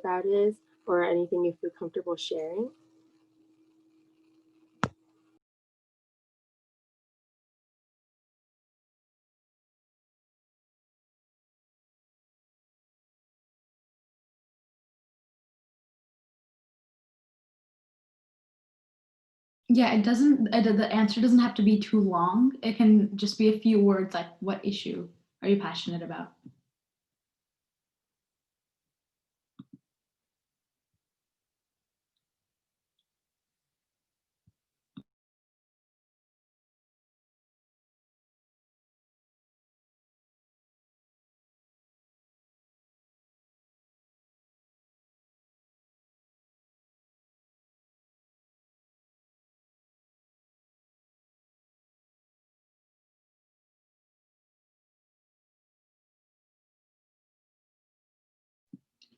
that is, or anything you feel comfortable sharing? Yeah, it doesn't, the answer doesn't have to be too long. It can just be a few words like, what issue are you passionate about?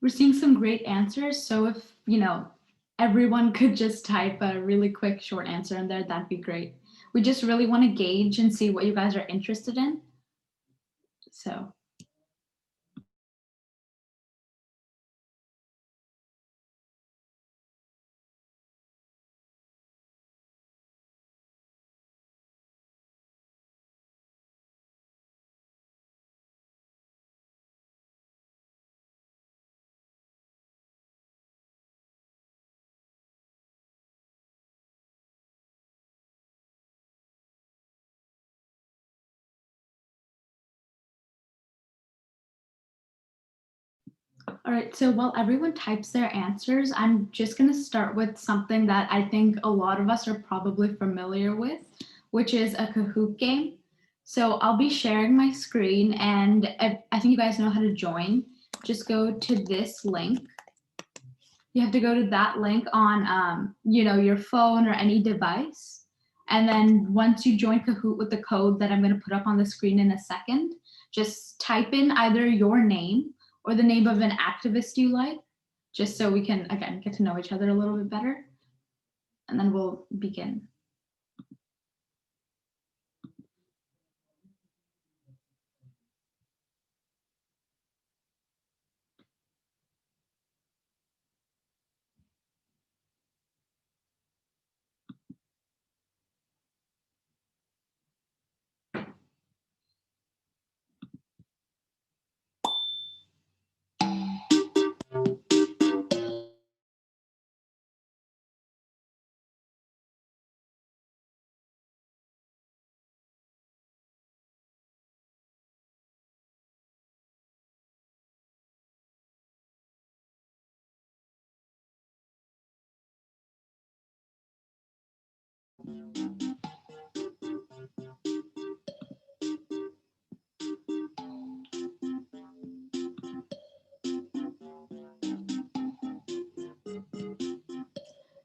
We're seeing some great answers. So if, everyone could just type a really quick short answer in there, that'd be great. We just really want to gauge and see what you guys are interested in. So. All right, so while everyone types their answers, I'm just going to start with something that I think a lot of us are probably familiar with, which is a Kahoot game. So I'll be sharing my screen, and I think you guys know how to join. Just go to this link. You have to go to that link on your phone or any device. And then once you join Kahoot with the code that I'm going to put up on the screen in a second, just type in either your name or the name of an activist you like, just so we can, again, get to know each other a little bit better. And then we'll begin.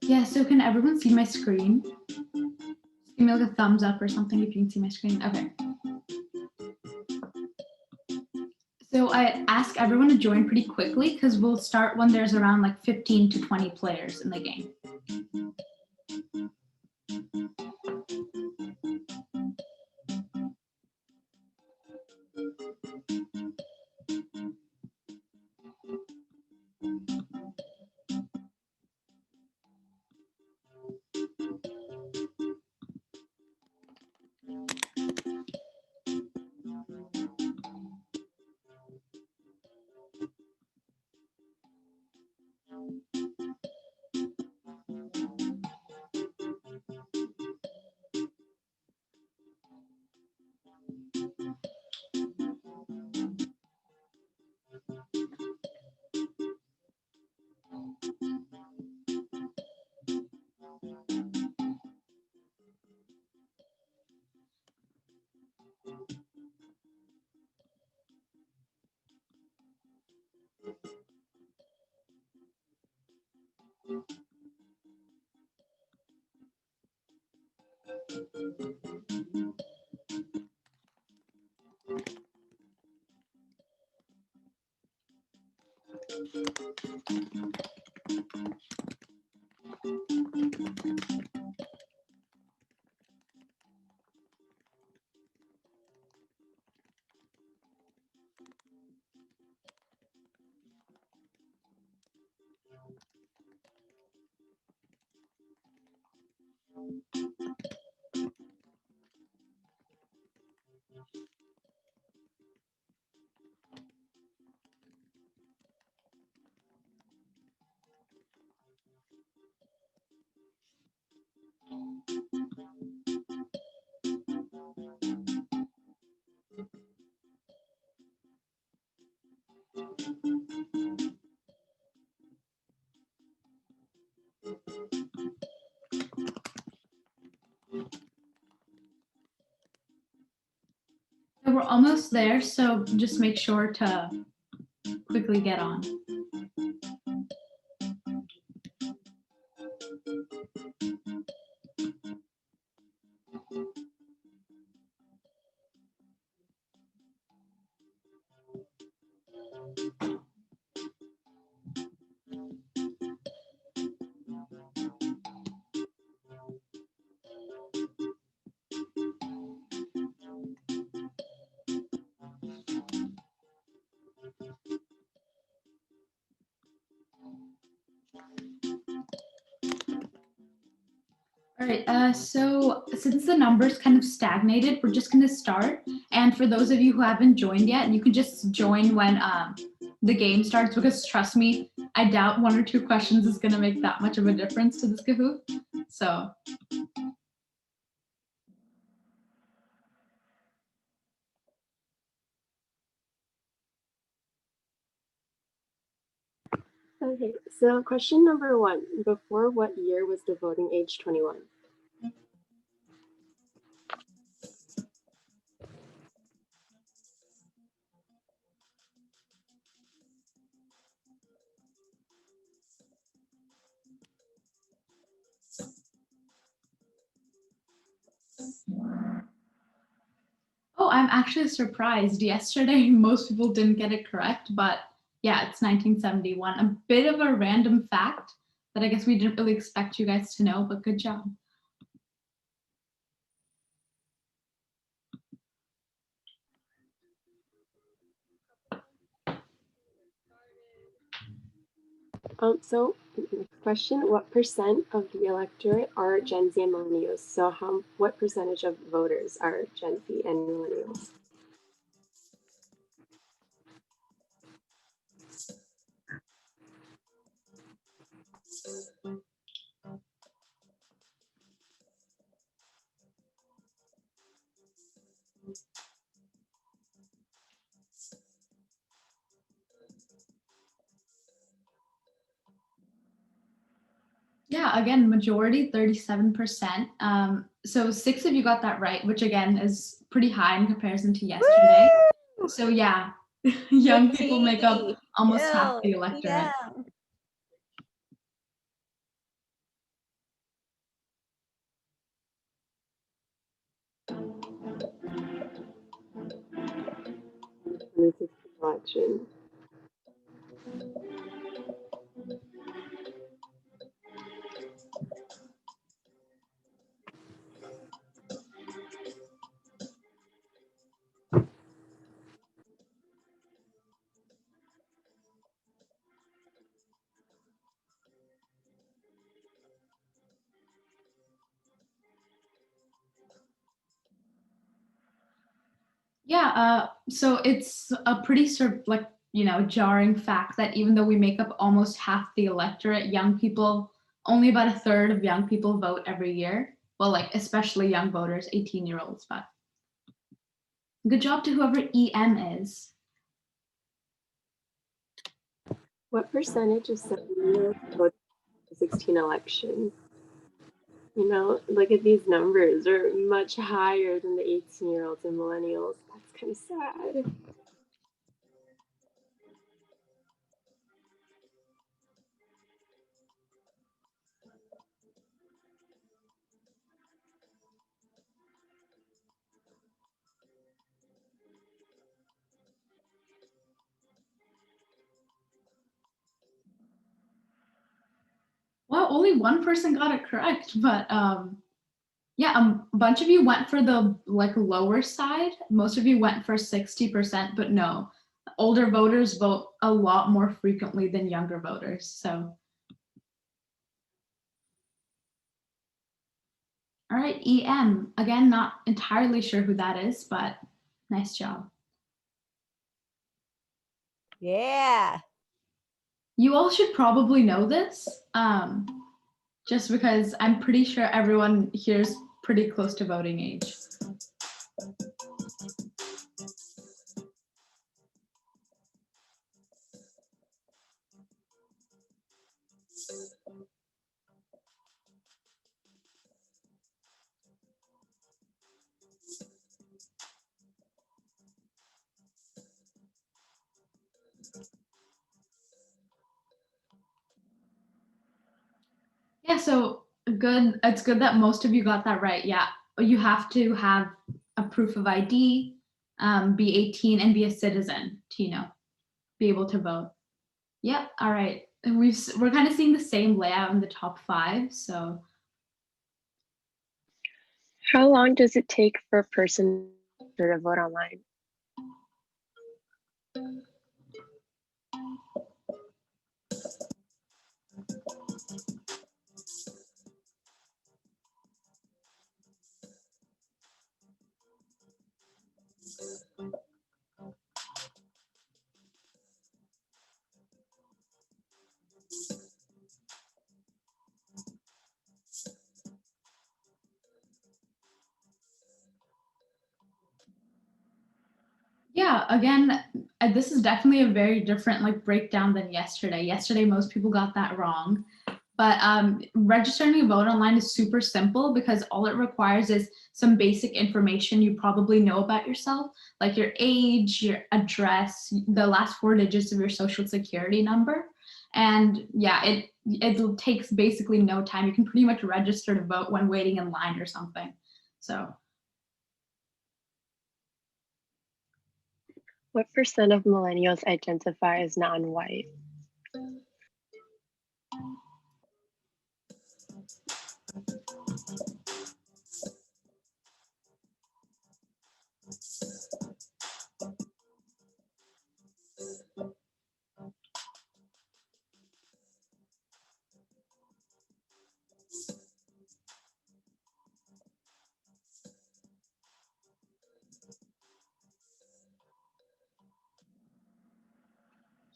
Yeah, so can everyone see my screen? Just give me like a thumbs up or something if you can see my screen. Okay. So I ask everyone to join pretty quickly because we'll start when there's around like 15 to 20 players in the game. We're almost there, so just make sure to quickly get on. All right, so since the numbers kind of stagnated, we're just going to start. And for those of you who haven't joined yet, you can just join when the game starts, because trust me, I doubt 1 or 2 questions is going to make that much of a difference to this Kahoot. So Okay, so question number 1. Before what year was the voting age 21? oh, I'm actually surprised. Yesterday, most people didn't get it correct, but yeah, it's 1971. A bit of a random fact that I guess we didn't really expect you guys to know, but good job. So next question, what percent of the electorate are Gen Z and millennials? So what percentage of voters are Gen Z and millennials? Yeah, again, majority 37%. So 6 of you got that right, which again is pretty high in comparison to yesterday. Woo! So yeah, young people make up Yippee! almost half the Yeah, electorate. yeah. Election. Yeah, so it's a pretty sort of like, jarring fact that even though we make up almost half the electorate, young people, only about a third of young people vote every year. Well, like especially young voters, 18-year-olds, but good job to whoever EM is. What percentage of 70-year-olds voted in the 2016 election? Look at these numbers. They're much higher than the 18-year-olds and millennials. That's kind of sad. Well, only 1 person got it correct, but yeah, a bunch of you went for the like lower side. Most of you went for 60%, but no, older voters vote a lot more frequently than younger voters. So All right, EM. Again, not entirely sure who that is, but nice job. Yeah. You all should probably know this, just because I'm pretty sure everyone here is pretty close to voting age. Yeah, so good. It's good that most of you got that right. Yeah, you have to have a proof of ID, be 18, and be a citizen to, be able to vote. Yep. All right. And we're kind of seeing the same layout in the top 5. So How long does it take for a person to vote online? yeah, again, this is definitely a very different like breakdown than yesterday. Yesterday, most people got that wrong. But registering to vote online is super simple because all it requires is some basic information you probably know about yourself, like your age, your address, the last 4 digits of your social security number. And yeah, it takes basically no time. You can pretty much register to vote when waiting in line or something. So What percent of millennials identify as non-white?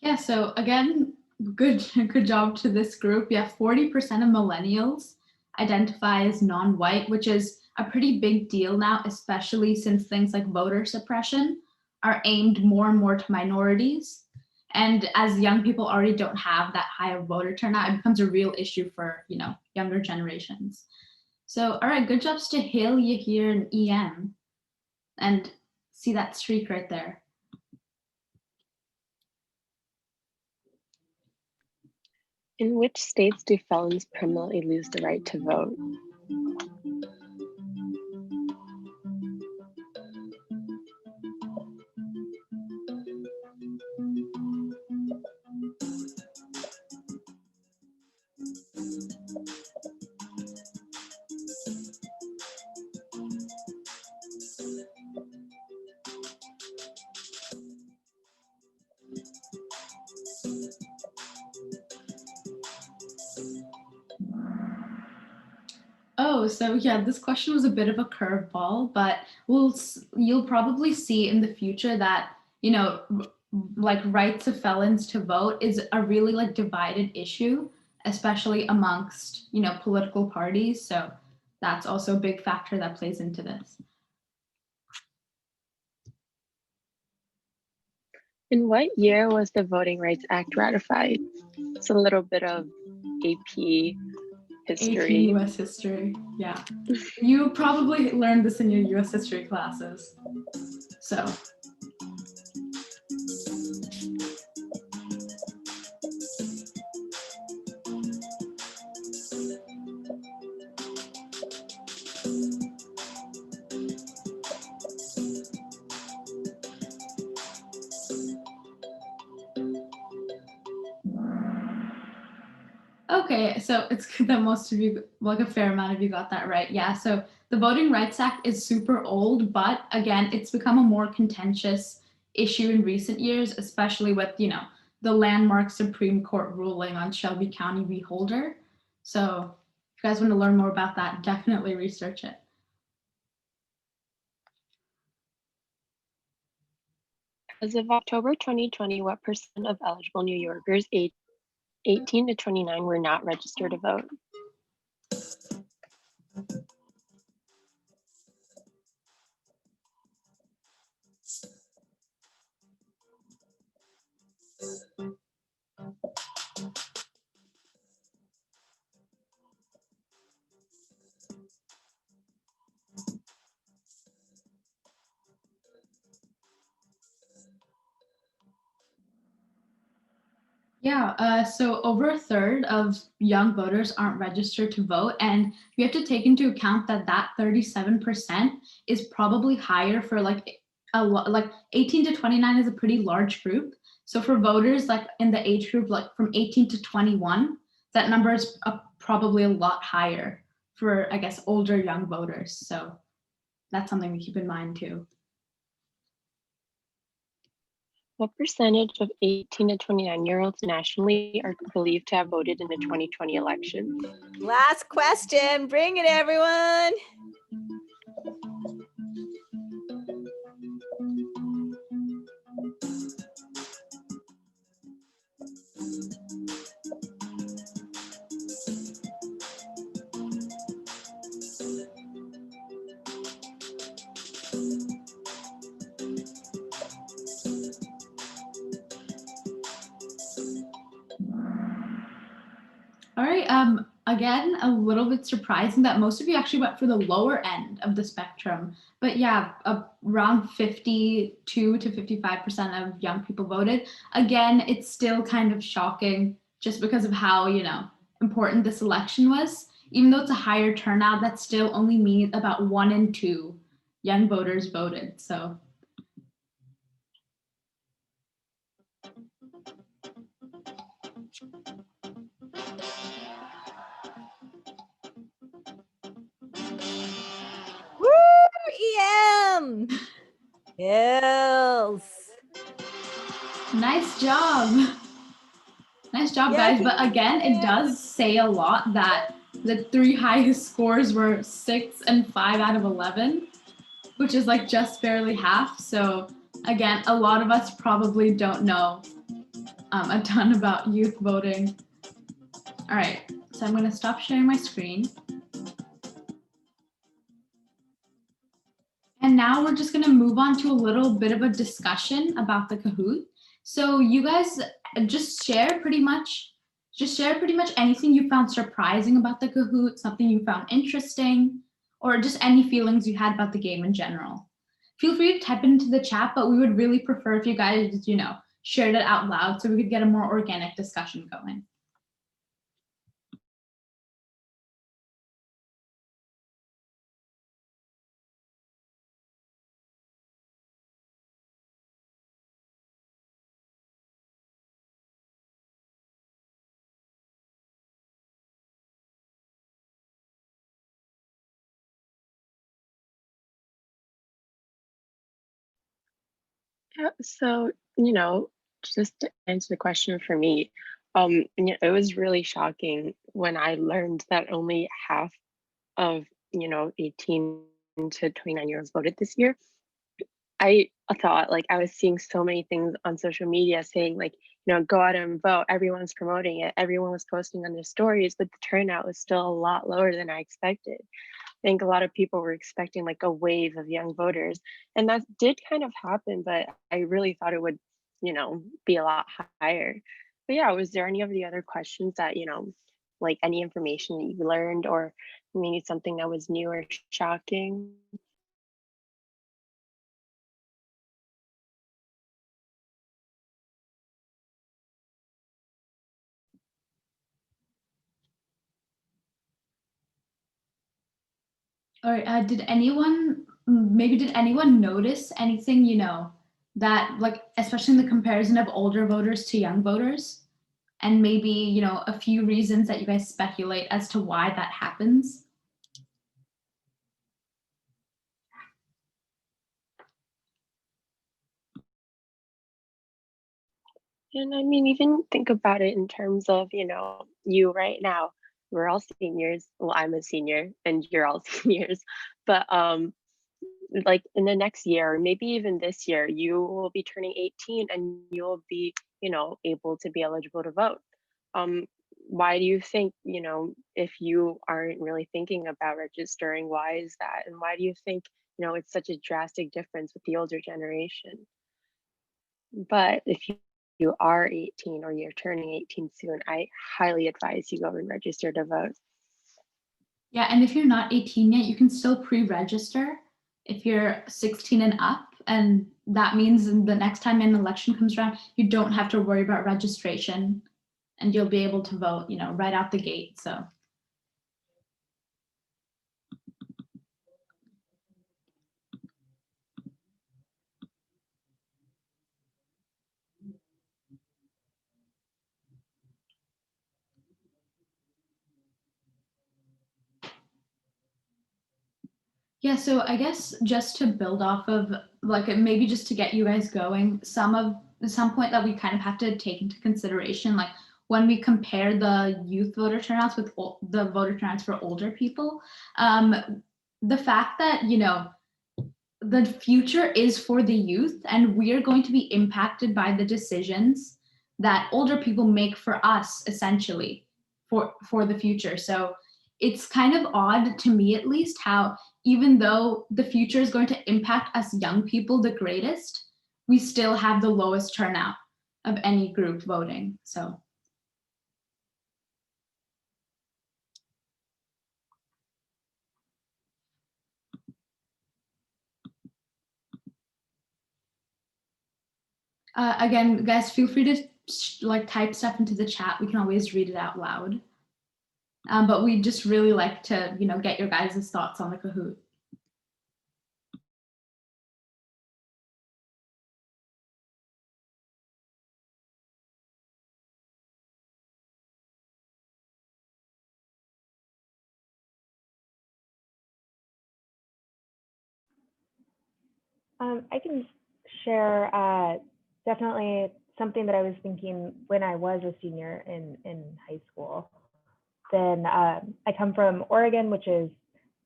yeah, so again, good job to this group. Yeah, 40% of millennials identify as non-white, which is a pretty big deal now, especially since things like voter suppression are aimed more and more to minorities. And as young people already don't have that high of voter turnout, it becomes a real issue for, younger generations. So, all right, good jobs to Hill, Yahir, and EM. And see that streak right there. In which states do felons permanently lose the right to vote? Oh, so yeah, this question was a bit of a curveball, but you'll probably see in the future that, like rights of felons to vote is a really like divided issue, especially amongst, political parties. So that's also a big factor that plays into this. In what year was the Voting Rights Act ratified? It's a little bit of AP history. AP US history, yeah. You probably learned this in your US history classes. So okay, so it's good that most of you, like a fair amount of you got that right. Yeah, so the Voting Rights Act is super old, but again, it's become a more contentious issue in recent years, especially with, the landmark Supreme Court ruling on Shelby County v. Holder. So you guys want to learn more about that, definitely research it. As of October 2020, what percent of eligible New Yorkers aged 18 to 29 were not registered to vote? Yeah, so over a third of young voters aren't registered to vote, and you have to take into account that that 37% is probably higher for like a lot, like 18 to 29 is a pretty large group. So for voters like in the age group like from 18 to 21, that number is probably a lot higher for, I guess, older young voters. So that's something to keep in mind too. What percentage of 18 to 29-year-olds nationally are believed to have voted in the 2020 election? Last question. Bring it, everyone. All right. Again, a little bit surprising that most of you actually went for the lower end of the spectrum. But yeah, around 52 to 55% of young people voted. Again, it's still kind of shocking just because of how, important this election was. Even though it's a higher turnout, that still only means about 1 in 2 young voters voted. So Woo! EM. Yes. nice job. Nice job, Yeah, guys. But again, it does say a lot that the 3 highest scores were 6 and 5 out of 11, which is like just barely half. So again, a lot of us probably don't know a ton about youth voting. All right, so I'm going to stop sharing my screen. And now we're just going to move on to a little bit of a discussion about the Kahoot. So you guys just share pretty much anything you found surprising about the Kahoot, something you found interesting, or just any feelings you had about the game in general. Feel free to type it into the chat, but we would really prefer if you guys, shared it out loud so we could get a more organic discussion going. Yeah, so, just to answer the question for me, it was really shocking when I learned that only half of, 18 to 29-year-olds voted this year. I thought like I was seeing so many things on social media saying like, go out and vote. Everyone's promoting it. Everyone was posting on their stories, but the turnout was still a lot lower than I expected. I think a lot of people were expecting like a wave of young voters, and that did kind of happen, but I really thought it would, be a lot higher. But yeah, was there any of the other questions that, like any information that you learned or maybe something that was new or shocking? Or did anyone notice anything, that like, especially in the comparison of older voters to young voters? And maybe, a few reasons that you guys speculate as to why that happens? And I mean, even think about it in terms of, you right now, we're all seniors. Well, I'm a senior and you're all seniors, but like in the next year, or maybe even this year, you will be turning 18 and you'll be, able to be eligible to vote. Um, why do you think, if you aren't really thinking about registering, why is that? And why do you think, it's such a drastic difference with the older generation? But if you are 18 or you're turning 18 soon, I highly advise you go and register to vote. Yeah, and if you're not 18 yet, you can still pre-register if you're 16 and up. And that means the next time an election comes around, you don't have to worry about registration and you'll be able to vote, right out the gate. So yeah, so I guess just to build off of like maybe just to get you guys going, some point that we kind of have to take into consideration, like when we compare the youth voter turnouts with the voter turnouts for older people, the fact that the future is for the youth and we are going to be impacted by the decisions that older people make for us essentially for the future. So it's kind of odd to me at least how even though the future is going to impact us young people the greatest, we still have the lowest turnout of any group voting. So again, guys, feel free to like type stuff into the chat. We can always read it out loud. But we just really like to, get your guys' thoughts on the Kahoot. I can share definitely something that I was thinking when I was a senior in high school. Then I come from Oregon, which is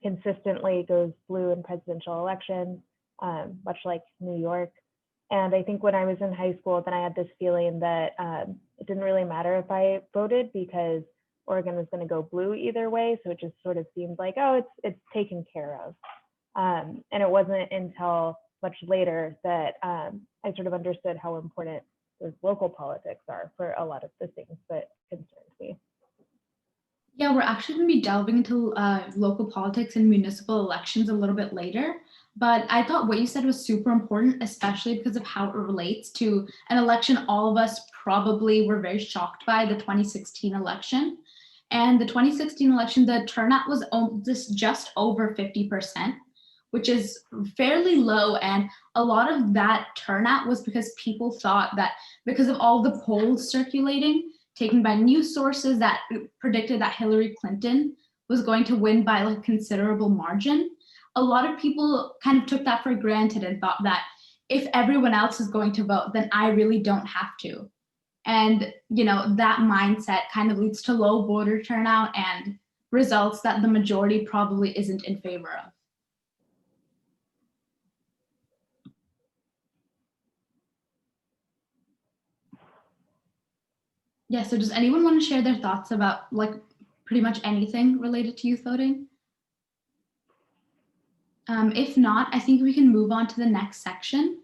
consistently goes blue in presidential elections, much like New York. And I think when I was in high school, then I had this feeling that it didn't really matter if I voted because Oregon was going to go blue either way. So it just sort of seemed like, oh, it's taken care of. And it wasn't until much later that I sort of understood how important those local politics are for a lot of the things that concerned me. Yeah, we're actually going to be delving into local politics and municipal elections a little bit later. But I thought what you said was super important, especially because of how it relates to an election all of us probably were very shocked by, the 2016 election. And the 2016 election, the turnout was just over 50%, which is fairly low. And a lot of that turnout was because people thought that because of all the polls circulating, taken by news sources that predicted that Hillary Clinton was going to win by like considerable margin, a lot of people kind of took that for granted and thought that if everyone else is going to vote, then I really don't have to. And, that mindset kind of leads to low voter turnout and results that the majority probably isn't in favor of. Yeah, so does anyone want to share their thoughts about like pretty much anything related to youth voting? If not, I think we can move on to the next section.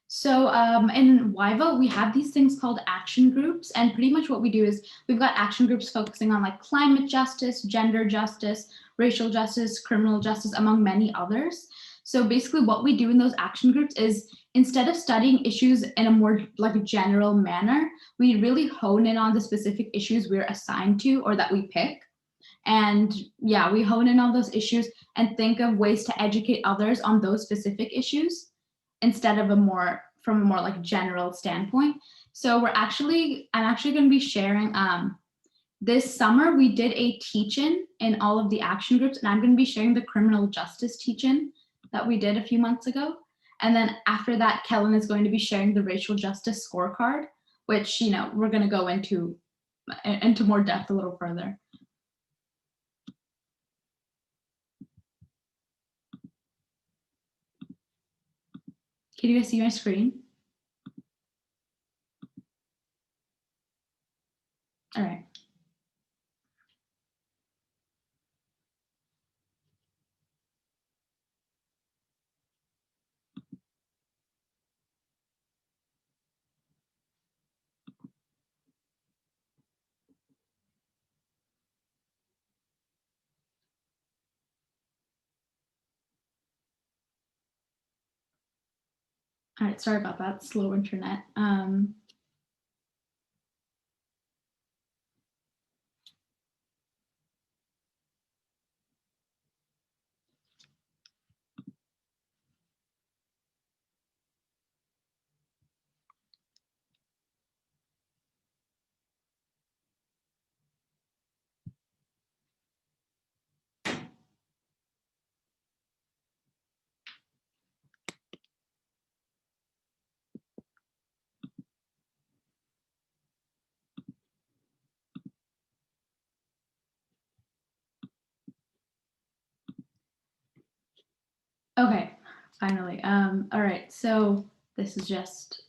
So in YVOTE, we have these things called action groups. And pretty much what we do is we've got action groups focusing on like climate justice, gender justice, racial justice, criminal justice, among many others. So basically what we do in those action groups is instead of studying issues in a more like general manner, we really hone in on the specific issues we're assigned to or that we pick. And yeah, we hone in on those issues and think of ways to educate others on those specific issues instead of from a more like general standpoint. So I'm actually going to be sharing this summer we did a teach-in in all of the action groups, and I'm going to be sharing the criminal justice teach-in that we did a few months ago. And then after that, Kellen is going to be sharing the racial justice scorecard, which we're going to go into more depth a little further. Can you guys see my screen? All right. All right, sorry about that, slow internet. Okay, finally. All right, so this is just,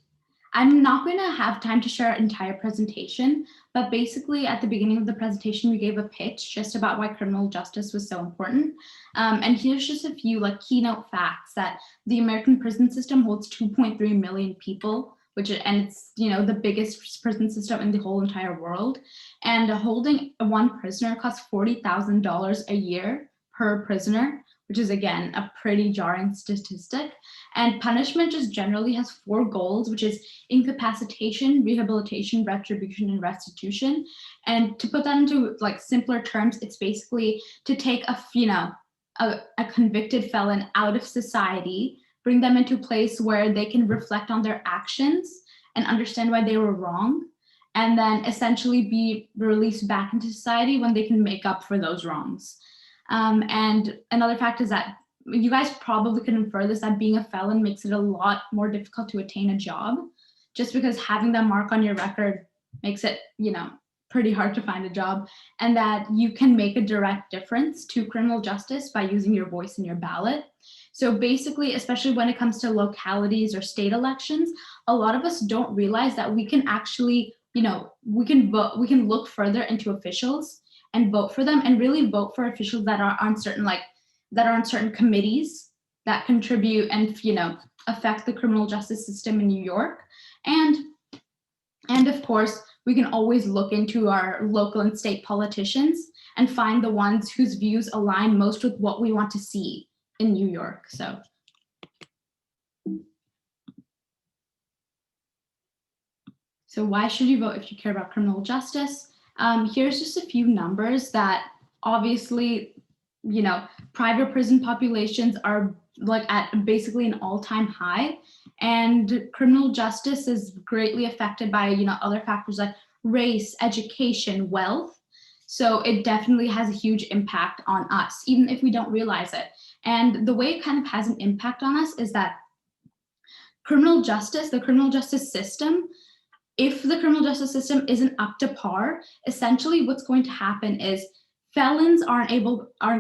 I'm not going to have time to share an entire presentation, but basically at the beginning of the presentation, we gave a pitch just about why criminal justice was so important. And here's just a few like keynote facts that the American prison system holds 2.3 million people, and it's, you know, the biggest prison system in the whole entire world. And holding one prisoner costs $40,000 a year per prisoner, which is again a pretty jarring statistic. And punishment just generally has 4 goals, which is incapacitation, rehabilitation, retribution, and restitution. And to put that into like simpler terms, it's basically to take a convicted felon out of society, bring them into a place where they can reflect on their actions and understand why they were wrong, and then essentially be released back into society when they can make up for those wrongs. And another fact is that you guys probably can infer this, that being a felon makes it a lot more difficult to attain a job, just because having that mark on your record makes it, you know, pretty hard to find a job, and that you can make a direct difference to criminal justice by using your voice in your ballot. So basically, especially when it comes to localities or state elections, a lot of us don't realize that we can actually, you know, we can look further into officials and vote for them, and really vote for officials that are on certain committees that contribute and, you know, affect the criminal justice system in New York. And of course, we can always look into our local and state politicians and find the ones whose views align most with what we want to see in New York. So why should you vote if you care about criminal justice? Here's just a few numbers that obviously, you know, private prison populations are like at basically an all-time high, and criminal justice is greatly affected by, you know, other factors like race, education, wealth. So it definitely has a huge impact on us, even if we don't realize it. And the way it kind of has an impact on us is that the criminal justice system, if the criminal justice system isn't up to par, essentially what's going to happen is felons aren't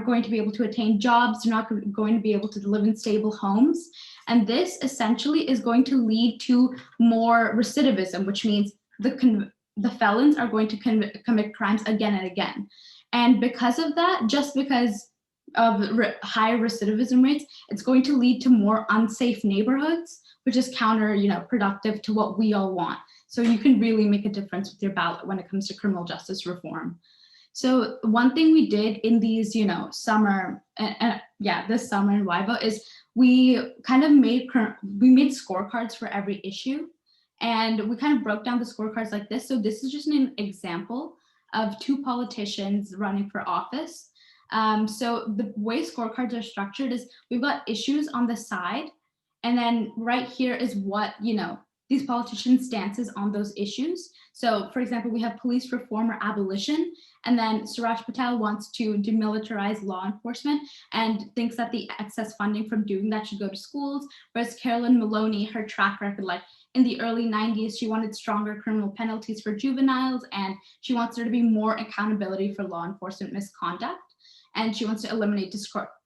going to be able to attain jobs. They're not going to be able to live in stable homes. And this essentially is going to lead to more recidivism, which means the felons are going to commit crimes again and again. And because of that, just because of higher recidivism rates, it's going to lead to more unsafe neighborhoods, which is counterproductive to what we all want. So you can really make a difference with your ballot when it comes to criminal justice reform. So one thing we did in these, this summer in YVO is we kind of made scorecards for every issue, and we kind of broke down the scorecards like this. So this is just an example of 2 politicians running for office. So the way scorecards are structured is we've got issues on the side, and then right here is what, these politicians' stances on those issues. So for example, we have police reform or abolition, and then Suraj Patel wants to demilitarize law enforcement and thinks that the excess funding from doing that should go to schools, whereas Carolyn Maloney, her track record, like in the early 90s, she wanted stronger criminal penalties for juveniles, and she wants there to be more accountability for law enforcement misconduct. and she wants to eliminate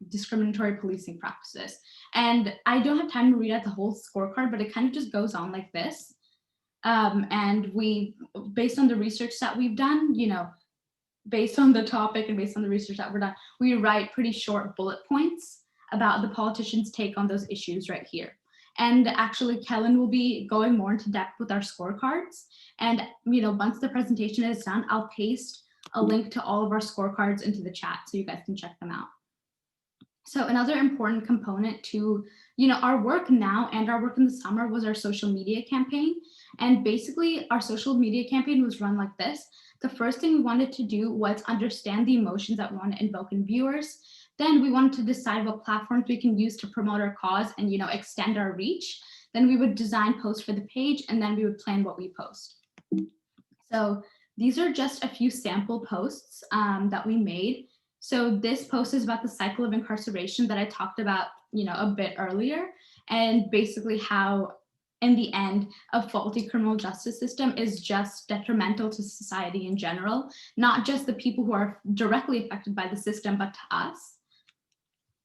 discriminatory policing practices. And I don't have time to read out the whole scorecard, but it kind of just goes on like this. And we, based on the research that we've done, based on the topic and based on the research that we're done, we write pretty short bullet points about the politicians' take on those issues right here. And actually, Kellen will be going more into depth with our scorecards. And once the presentation is done, I'll paste a link to all of our scorecards into the chat so you guys can check them out. So another important component to our work now and our work in the summer was our social media campaign. And basically, our social media campaign was run like this. The first thing we wanted to do was understand the emotions that we want to invoke in viewers. Then we wanted to decide what platforms we can use to promote our cause and extend our reach. Then we would design posts for the page, and then we would plan what we post. So these are just a few sample posts that we made. So this post is about the cycle of incarceration that I talked about, a bit earlier, and basically how, in the end, a faulty criminal justice system is just detrimental to society in general, not just the people who are directly affected by the system, but to us.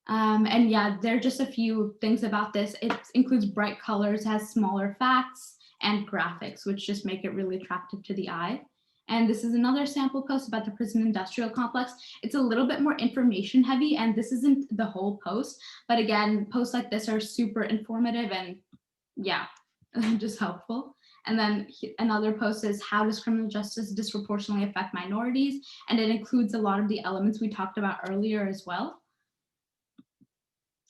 And yeah, there are just a few things about this. It includes bright colors, has smaller facts and graphics, which just make it really attractive to the eye. And this is another sample post about the prison industrial complex. It's a little bit more information heavy, and this isn't the whole post, but again, posts like this are super informative and yeah, just helpful. And then another post is how does criminal justice disproportionately affect minorities? And it includes a lot of the elements we talked about earlier as well.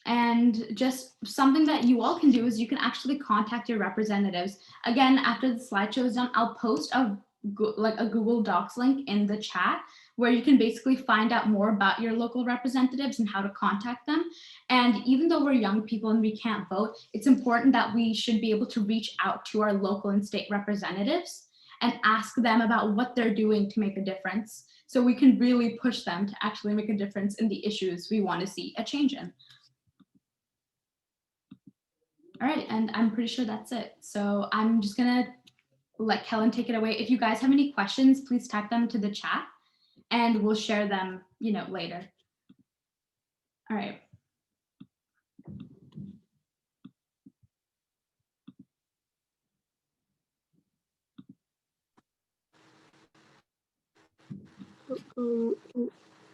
And just something that you all can do is you can actually contact your representatives. Again, after the slideshow is done, I'll post a Google Docs link in the chat where you can basically find out more about your local representatives and how to contact them. And even though we're young people and we can't vote, it's important that we should be able to reach out to our local and state representatives and ask them about what they're doing to make a difference, so we can really push them to actually make a difference in the issues we want to see a change in. All right, and I'm pretty sure that's it. So I'm just gonna let Kellen take it away. If you guys have any questions, please type them to the chat and we'll share them, later. All right.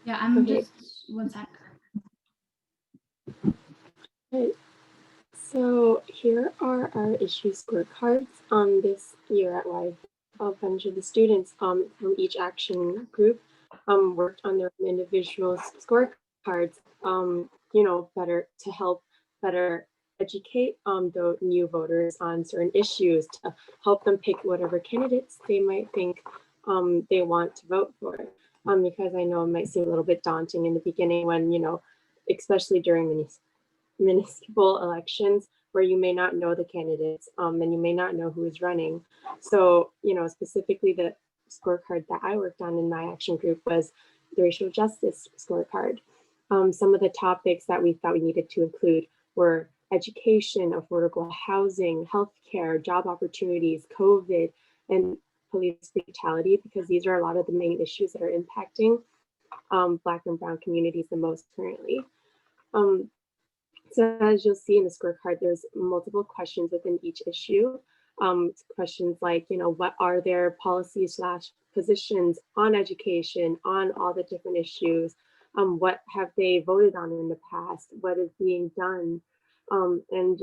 Yeah, I'm okay. just, one sec. Right. So here are our issue scorecards. This year at Live, a bunch of the students from each action group worked on their individual scorecards, better to help better educate the new voters on certain issues, to help them pick whatever candidates they might think they want to vote for. Because I know it might seem a little bit daunting in the beginning when, especially during municipal elections, where you may not know the candidates and you may not know who is running. So, specifically the scorecard that I worked on in my action group was the racial justice scorecard. Some of the topics that we thought we needed to include were education, affordable housing, healthcare, job opportunities, COVID, and police brutality, because these are a lot of the main issues that are impacting Black and Brown communities the most currently. So as you'll see in the scorecard, there's multiple questions within each issue. Questions like, what are their policies / positions on education, on all the different issues? What have they voted on in the past? What is being done? And,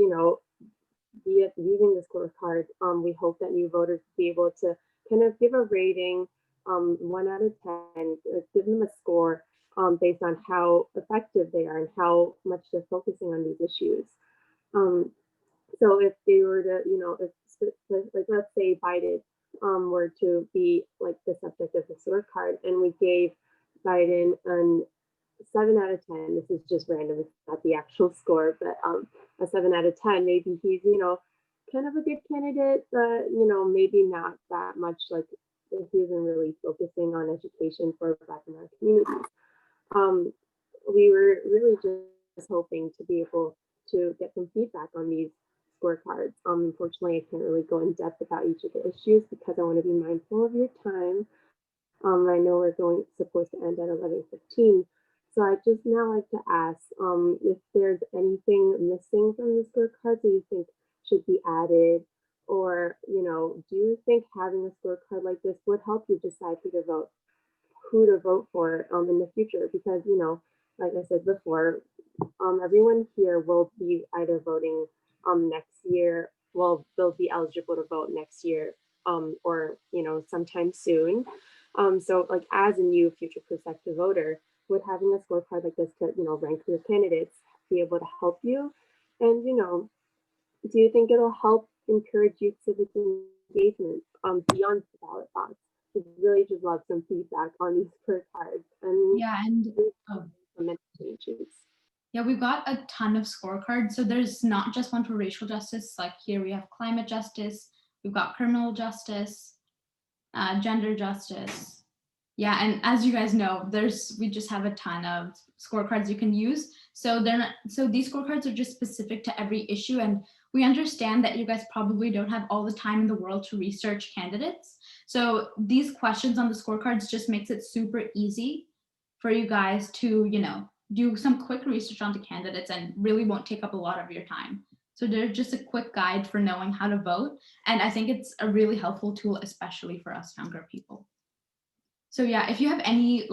via using the scorecard, we hope that new voters will be able to kind of give a rating, 1 out of 10, give them a score based on how effective they are and how much they're focusing on these issues. So if they were to, if let's say Biden were to be like the subject of the scorecard, and we gave Biden a 7 out of 10. This is just random, it's not the actual score, but a 7 out of 10, maybe he's, kind of a good candidate, but, maybe not that much, like he isn't really focusing on education for Black and Brown communities. We were really just hoping to be able to get some feedback on these scorecards. Unfortunately, I can't really go in depth about each of the issues because I want to be mindful of your time. I know we're supposed to end at 11:15, So I'd just now like to ask if there's anything missing from the scorecard that you think should be added, or do you think having a scorecard like this would help you decide who to vote for in the future? Because like I said before, everyone here will be either voting next year. Well, they'll be eligible to vote next year, or sometime soon. So like as a new future prospective voter, would having a scorecard like this to rank your candidates be able to help you? And do you think it'll help encourage youth civic engagement beyond the ballot box? We'd really just love some feedback on these scorecards and Yeah, and implement changes. yeah, we've got a ton of scorecards. So there's not just one for racial justice. Like here we have climate justice, we've got criminal justice, gender justice. Yeah, and as you guys know, we just have a ton of scorecards you can use. So these scorecards are just specific to every issue, and we understand that you guys probably don't have all the time in the world to research candidates. So these questions on the scorecards just makes it super easy for you guys to, do some quick research onto candidates and really won't take up a lot of your time. So they're just a quick guide for knowing how to vote. And I think it's a really helpful tool, especially for us younger people. So yeah, if you have any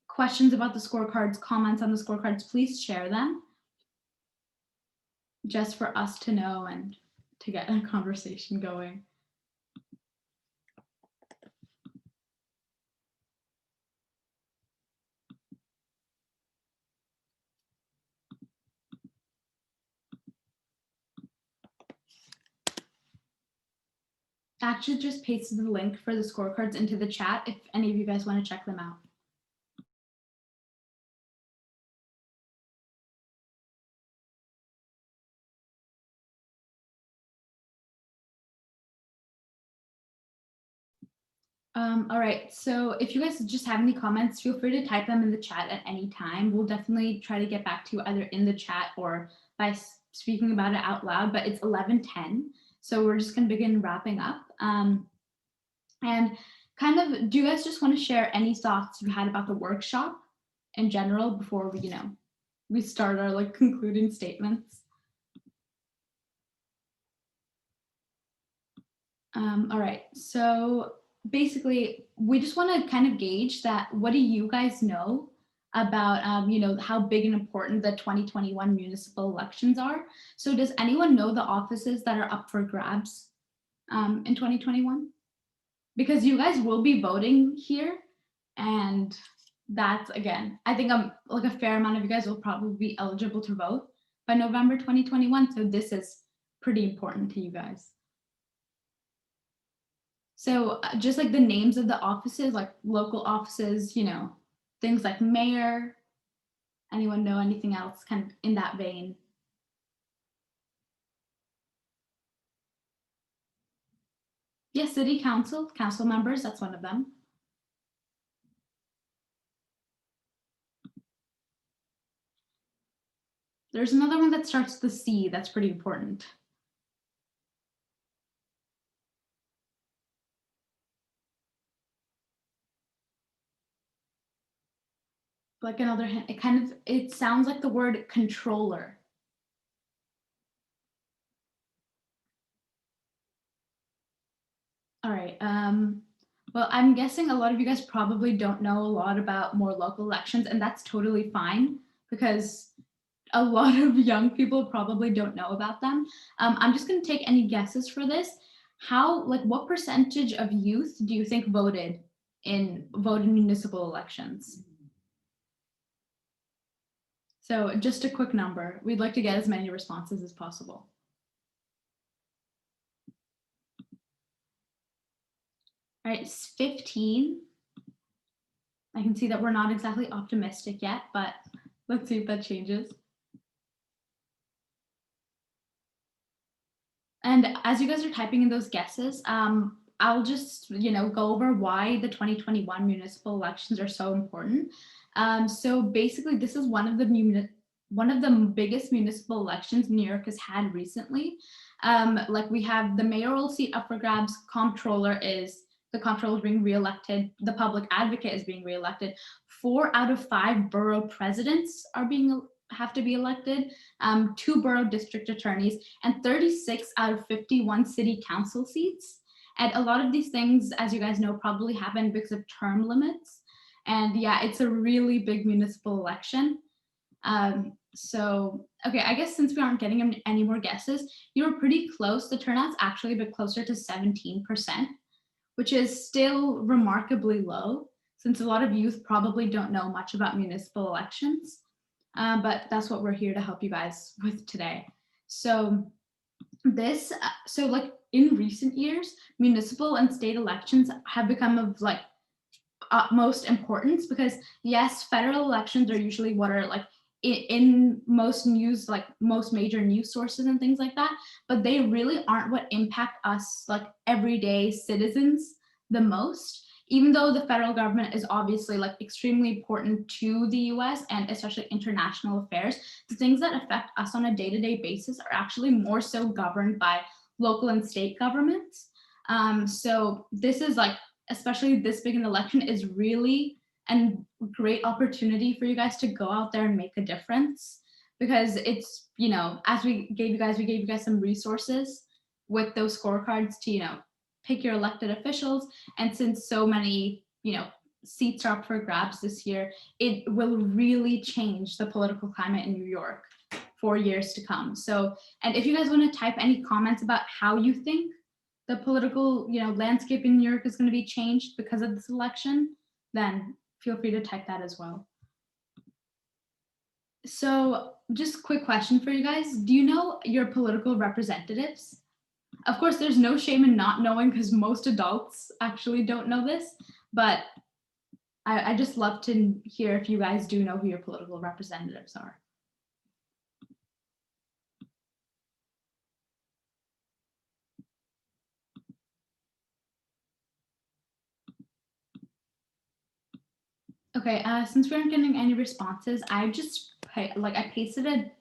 questions about the scorecards, comments on the scorecards, please share them just for us to know and to get a conversation going. I actually just pasted the link for the scorecards into the chat if any of you guys want to check them out. All right, so if you guys just have any comments, feel free to type them in the chat at any time. We'll definitely try to get back to you either in the chat or by speaking about it out loud, but it's 11:10. So we're just gonna begin wrapping up. And kind of, do you guys just want to share any thoughts you had about the workshop in general before we start our concluding statements? All right, so basically we just want to kind of gauge that what do you guys know about how big and important the 2021 municipal elections are. So does anyone know the offices that are up for grabs in 2021? Because you guys will be voting here, and that's, again, I think a fair amount of you guys will probably be eligible to vote by November 2021. So this is pretty important to you guys. So just the names of the offices, local offices, things like mayor. Anyone know anything else kind of in that vein? Yes, city council members, that's one of them. There's another one that starts with the C that's pretty important. Another hint, it sounds like the word controller. All right, well, I'm guessing a lot of you guys probably don't know a lot about more local elections, and that's totally fine because a lot of young people probably don't know about them. I'm just gonna take any guesses for this. What percentage of youth do you think voted in municipal elections? So just a quick number. We'd like to get as many responses as possible. All right, it's 15. I can see that we're not exactly optimistic yet, but let's see if that changes. And as you guys are typing in those guesses, I'll just go over why the 2021 municipal elections are so important. So basically, this is one of the biggest municipal elections New York has had recently. We have the mayoral seat up for grabs. The comptroller is being reelected. The public advocate is being reelected. 4 out of 5 borough presidents have to be elected, 2 borough district attorneys, and 36 out of 51 city council seats. And a lot of these things, as you guys know, probably happen because of term limits. And yeah, it's a really big municipal election. So, okay, I guess since we aren't getting any more guesses, you were pretty close. The turnout's actually a bit closer to 17%, which is still remarkably low, since a lot of youth probably don't know much about municipal elections. But that's what we're here to help you guys with today. So like in recent years, municipal and state elections have become of like utmost importance, because yes, federal elections are usually what are like in most news, like most major news sources and things like that, but they really aren't what impact us like everyday citizens the most. Even though the federal government is obviously like extremely important to the US and especially international affairs, the things that affect us on a day-to-day basis are actually more so governed by local and state governments. So this is like, especially this big an election, is really a great opportunity for you guys to go out there and make a difference, because it's, you know, as we gave you guys some resources with those scorecards to, you know, pick your elected officials. And since so many, you know, seats are up for grabs this year, it will really change the political climate in New York for years to come. So, and if you guys want to type any comments about how you think the political, you know, landscape in New York is going to be changed because of this election, then feel free to type that as well. So just quick question for you guys. Do you know your political representatives? Of course, there's no shame in not knowing, because most adults actually don't know this, but I just love to hear if you guys do know who your political representatives are. Okay, since we aren't getting any responses, I just I pasted a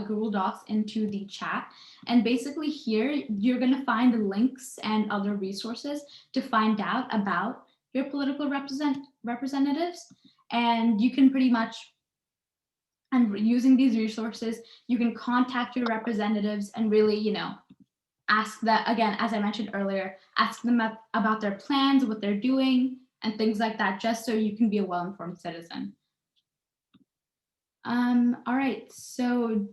Google Docs into the chat, and basically here you're gonna find links and other resources to find out about your political representatives, and you can pretty much, and using these resources, you can contact your representatives and really, you know, ask that, again, as I mentioned earlier, ask them about their plans, what they're doing, and things like that, just so you can be a well-informed citizen. All right, so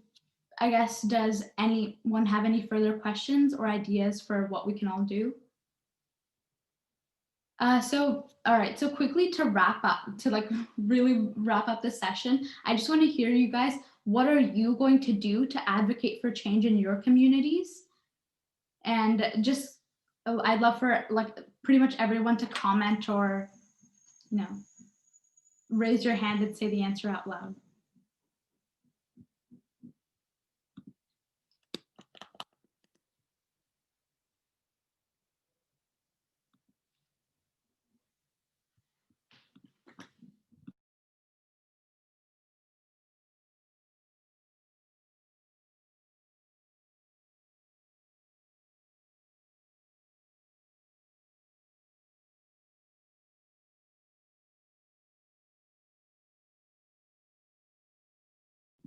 I guess, does anyone have any further questions or ideas for what we can all do? All right, so quickly to wrap up, to like really wrap up the session, I just want to hear you guys, what are you going to do to advocate for change in your communities? And just, I'd love for like pretty much everyone to comment or, you know, raise your hand and say the answer out loud.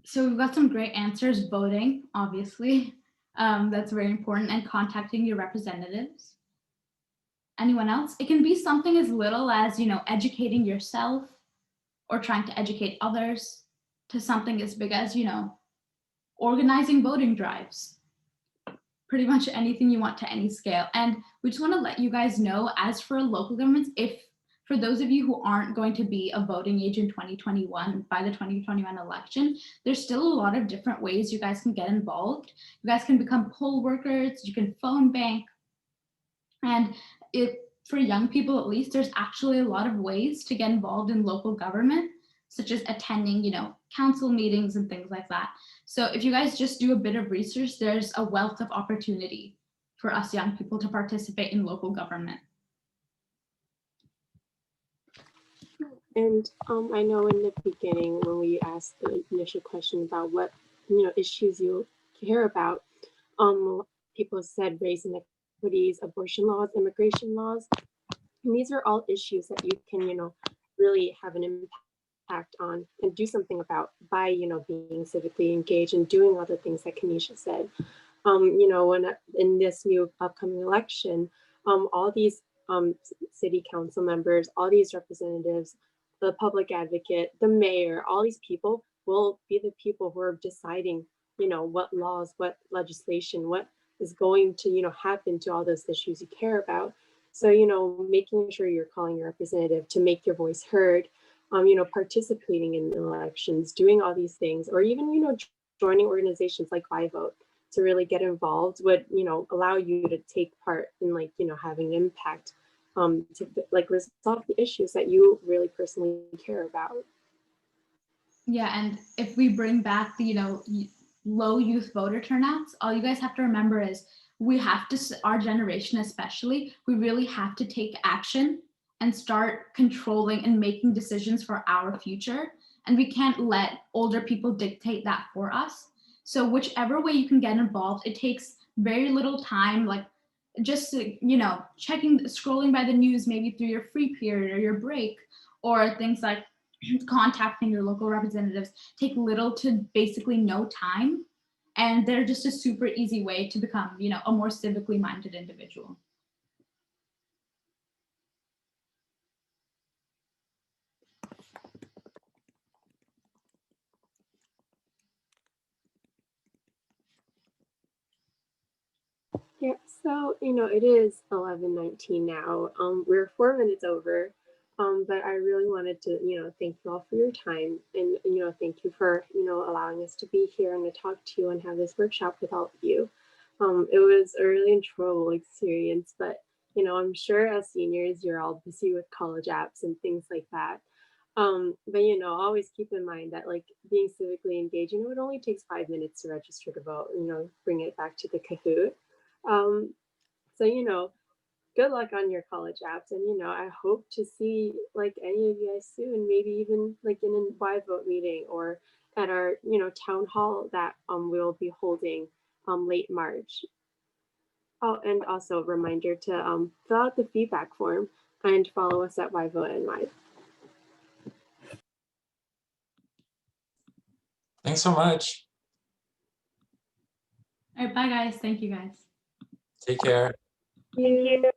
So we've got some great answers. Voting, obviously, that's very important, and contacting your representatives. Anyone else? It can be something as little as, you know, educating yourself or trying to educate others, to something as big as, you know, organizing voting drives. Pretty much anything you want to any scale. And we just want to let you guys know, as for local governments, if for those of you who aren't going to be a voting age in 2021, by the 2021 election, there's still a lot of different ways you guys can get involved. You guys can become poll workers, you can phone bank. And for young people, at least, there's actually a lot of ways to get involved in local government, such as attending, you know, council meetings and things like that. So if you guys just do a bit of research, there's a wealth of opportunity for us young people to participate in local government. And I know in the beginning when we asked the initial question about what, you know, issues you care about, people said race inequities, abortion laws, immigration laws. And these are all issues that you can, you know, really have an impact on and do something about by, being civically engaged and doing all the things that Kenisha said. When in this new upcoming election, all these city council members, all these representatives, the public advocate, the mayor, all these people will be the people who are deciding, what laws, what legislation, what is going to, happen to all those issues you care about. So, making sure you're calling your representative to make your voice heard, participating in elections, doing all these things, or even, joining organizations like iVote to really get involved would, allow you to take part in having an impact to resolve the issues that you really personally care about. Yeah, and if we bring back the, low youth voter turnouts, all you guys have to remember is we have to, our generation especially, we really have to take action and start controlling and making decisions for our future. And we can't let older people dictate that for us. So whichever way you can get involved, it takes very little time, like just, checking, scrolling by the news, maybe through your free period or your break, or things like contacting your local representatives take little to basically no time, and they're just a super easy way to become, a more civically minded individual. Yeah, so it is 11:19 now. We're 4 minutes over, but I really wanted to thank you all for your time, and thank you for allowing us to be here and to talk to you and have this workshop with all of you. It was a really enjoyable experience, but I'm sure as seniors you're all busy with college apps and things like that. But always keep in mind that being civically engaged, it only takes 5 minutes to register to vote. Bring it back to the Kahoot. Um, so, good luck on your college apps. And, I hope to see any of you guys soon, maybe even in a Y vote meeting or at our, town hall that we'll be holding late March. Oh, and also a reminder to fill out the feedback form and follow us at YVoteNY. Thanks so much. All right, bye guys. Thank you guys. Take care. Thank you.